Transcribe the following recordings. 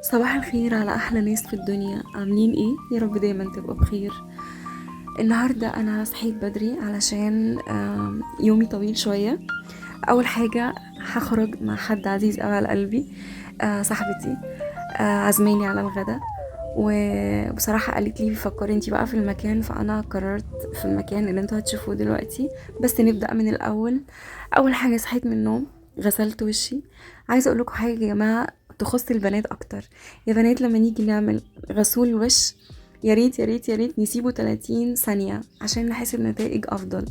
صباح الخير على احلى ناس في الدنيا، عاملين ايه؟ يا رب دايما تبقوا بخير. النهارده انا صحيت بدري علشان يومي طويل شويه. اول حاجه هخرج مع حد عزيز قوي على قلبي، صاحبتي، عزماني على الغدا. وبصراحة قالت لي فكري انتي بقى في المكان، فانا قررت في المكان اللي انتوا هتشوفوه دلوقتي. بس نبدأ من الاول. اول حاجة صحيت من النوم، غسلت وشي. عايزة اقول لكم حاجة يا جماعة تخص البنات اكتر. يا بنات لما نيجي نعمل غسول وش، يا ريت يا ريت يا ريت نسيبه 30 ثانية عشان نحس بنتائج افضل.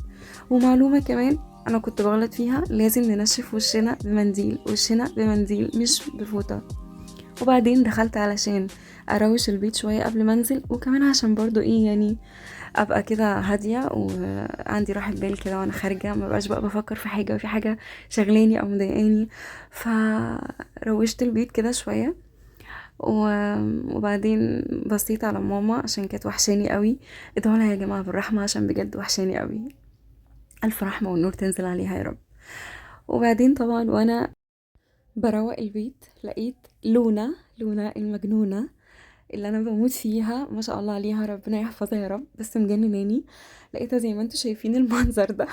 ومعلومة كمان انا كنت بغلط فيها، لازم ننشف وشنا بمنديل، وشنا بمنديل مش بفوطة. وبعدين دخلت علشان اروش البيت شوية قبل ما انزل، وكمان عشان برضو ايه يعني ابقى كده هادية وعندي راحة بال كده وانا خارجة، ما بقاش بقى بفكر في حاجة وفي حاجة شغلاني او مضايقاني. فروشت البيت كده شوية وبعدين بصيت على ماما عشان كانت وحشاني قوي. ادعوا لها يا جماعة بالرحمة عشان بجد وحشاني قوي. الف رحمة والنور تنزل عليها يا رب. وبعدين طبعا وانا بروق البيت لقيت لونا المجنونة اللي انا بموت فيها، ما شاء الله عليها، ربنا يحفظها يا رب، بس مجنناني. لقيتها زي ما انتوا شايفين المنظر ده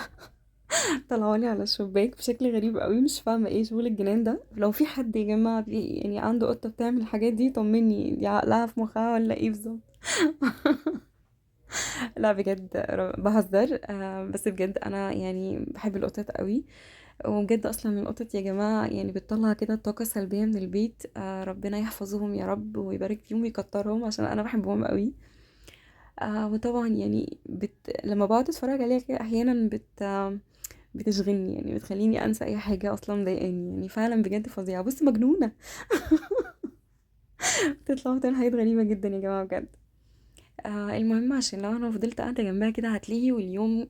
طلعولي على الشباك بشكل غريب قوي، مش فاهمه ايه شغل الجنان ده. لو في حد يا جماعه يعني عنده قطه بتعمل الحاجات دي طمني، دي عقلها في مخها ولا ايه بالظبط؟ لا بجد بهزر، بس بجد انا يعني بحب القطط قوي. وبجد اصلا القطط يا جماعه يعني بتطلع كده طاقه سلبيه من البيت، ربنا يحفظهم يا رب ويبارك فيهم ويكترهم عشان انا بحبهم قوي. وطبعا يعني لما بقعد اتفرج عليها كده احيانا بتشغلني، يعني بتخليني انسى اي حاجه اصلا مضايقاني، يعني فعلا بجد فظيعه، بص مجنونه. بتطلع بتعمل حاجات غريبه جدا يا جماعه بجد. المهم عشان لو انا فضلت قاعده جنبها كده هتلهي واليوم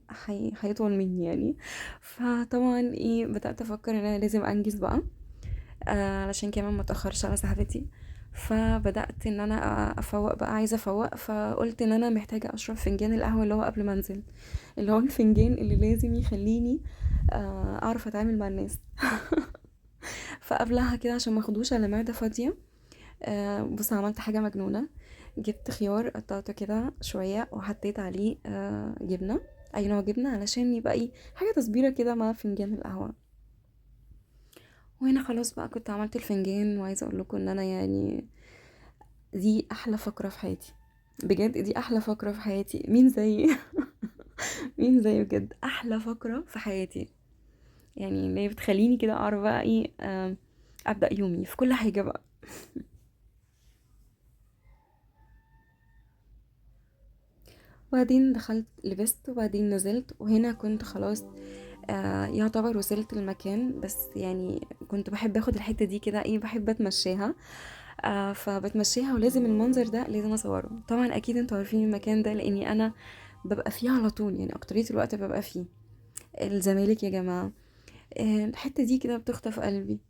هيطول مني يعني. فطبعا ايه بدات افكر ان انا لازم انجز بقى، علشان كمان ما اتاخرش على صاحبتي. فبدات ان انا افوق بقى، عايزه افوق، فقلت ان انا محتاجه اشرب فنجان القهوه اللي هو قبل ما انزل، اللي هو الفنجان اللي لازم يخليني اعرف اتعامل مع الناس. فقبلها كده عشان ما اخدوش على معده فاضيه، بص عملت حاجه مجنونه. جبت خيار قطعته كده شويه وحطيت عليه جبنه، اي نوع جبنه، علشان يبقى ايه حاجه تصبيره كده مع فنجان القهوه. وهنا خلاص بقى كنت عملت الفنجان، وعايزه اقول لكم ان انا يعني دي احلى فقره في حياتي. بجد دي احلى فقره في حياتي، مين زيي؟ مين زيي بجد، احلى فقره في حياتي. يعني اللي هي بتخليني كده اعرف بقى ايه، ابدا يومي في كل حاجه بقى. وبعدين دخلت لبست وبعدين نزلت، وهنا كنت خلاص يعتبر وصلت المكان، بس يعني كنت بحب اخد الحته دي كده ايه، بحب اتمشاها. فبتمشيها ولازم المنظر ده لازم اصوره. طبعا اكيد انتوا عارفين المكان ده لاني انا ببقى فيه على طول، يعني اكترية الوقت ببقى فيه. الزمالك يا جماعة. الحتة دي كده بتخطف قلبي،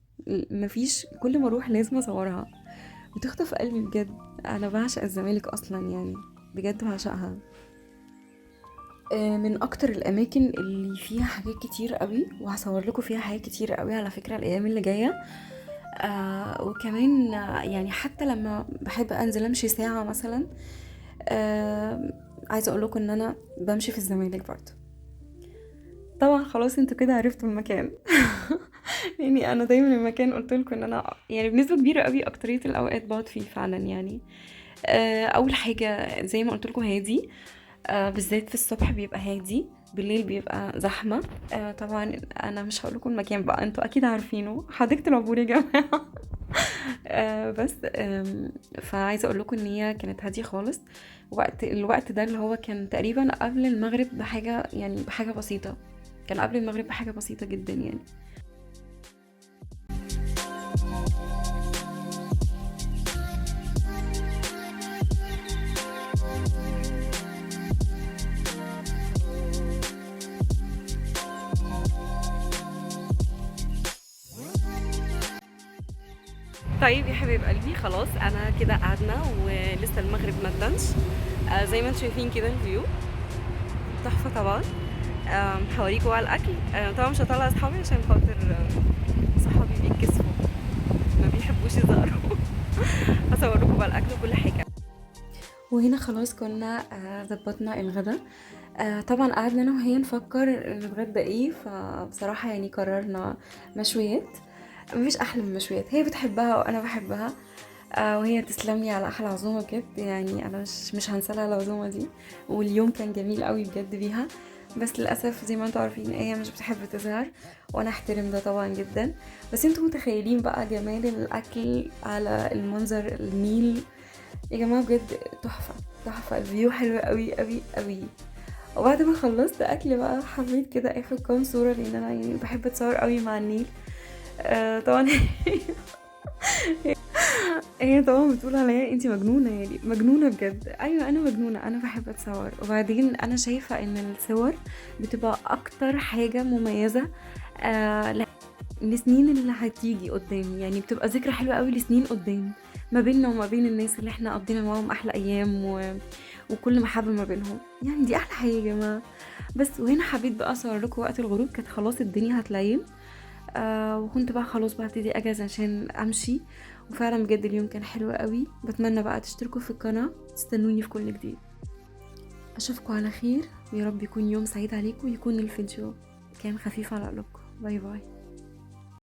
مفيش، كل ما اروح لازم اصورها، بتخطف قلبي بجد. انا بعشق الزمالك اصلا يعني، بجد بعشقها. من اكتر الاماكن اللي فيها حاجات كتير قوي، وهصور لكم فيها حاجات كتير قوي على فكرة الايام اللي جاية. وكمان يعني حتى لما بحب انزل امشي ساعة مثلا، آه عايزة اقول لكم ان انا بمشي في الزمالك برضه. طبعا خلاص انتوا كده عرفتوا المكان. يعني انا دايما المكان قلت لكم ان انا يعني بنسبة كبيرة قوي اكترية الاوقات بقعد فيه فعلا يعني. اول حاجة زي ما قلت لكم هادي، بالذات في الصبح بيبقى هادي، بالليل بيبقى زحمة. طبعا انا مش هقول لكم المكان بقى، انتوا اكيد عارفينه، حديقة العبور يا جماعة. بس فعايزة اقول لكم ان هي كانت هادية خالص. الوقت ده اللي هو كان تقريبا قبل المغرب بحاجة، يعني بحاجة بسيطة، كان قبل المغرب بحاجة بسيطة جدا يعني. طيب يا حبيب قلبي، خلاص انا كده قعدنا ولسه المغرب ما ادنش. زي ما انتم شايفين كده الفيو تحفة طبعا. هوريكوا بقى الاكل. طبعا مش هطلع اصحابي عشان خاطر صحابي بيتكسفوا، ما بيحبوش يظهروا. هصور لكم بقى الاكل وكل حاجه. وهنا خلاص كنا ظبطنا الغدا. طبعا قعدنا انا وهي نفكر نتغدى ايه، فبصراحه يعني قررنا مشويات. مفيش احلى من المشويات، هي بتحبها وانا بحبها. وهي تسلم لي على احلى عزومه بجد، يعني انا مش هنسى لها العزومه دي. واليوم كان جميل قوي بجد بيها. بس للاسف زي ما انتوا عارفين هي مش بتحب تظهر، وانا احترم ده طبعا جدا. بس انتوا متخيلين بقى جمال الاكل على المنظر النيل يا جماعه، بجد تحفه تحفه، الفيو حلو قوي قوي قوي. وبعد ما خلصت اكل بقى حبيت كده اخد كام صوره، لان انا يعني بحب اتصور قوي مع النيل. طبعا هي طبعا بتقول عليا انتي مجنونه، يعني مجنونه بجد. ايوه انا مجنونه، انا بحب اتصور. وبعدين انا شايفه ان الصور بتبقى اكتر حاجه مميزه لسنين اللي هتيجي قدام، يعني بتبقى ذكرى حلوه قوي لسنين قدام، ما بيننا وما بين الناس اللي احنا قضينا معاهم احلى ايام وكل محبه ما بينهم. يعني دي احلى حاجه يا جماعه. بس وهنا حبيت بقى اصور لكم وقت الغروب، كانت خلاص الدنيا هتليل. وكنت بقى خلاص بقى ابتدي اجهز عشان امشي. وفعلا بجد اليوم كان حلو قوي. بتمنى بقى تشتركوا في القناه، تستنوني في كل جديد. اشوفكم على خير، ويا رب يكون يوم سعيد عليكم، ويكون الفيديو كان خفيف على قلوبكم. باي باي.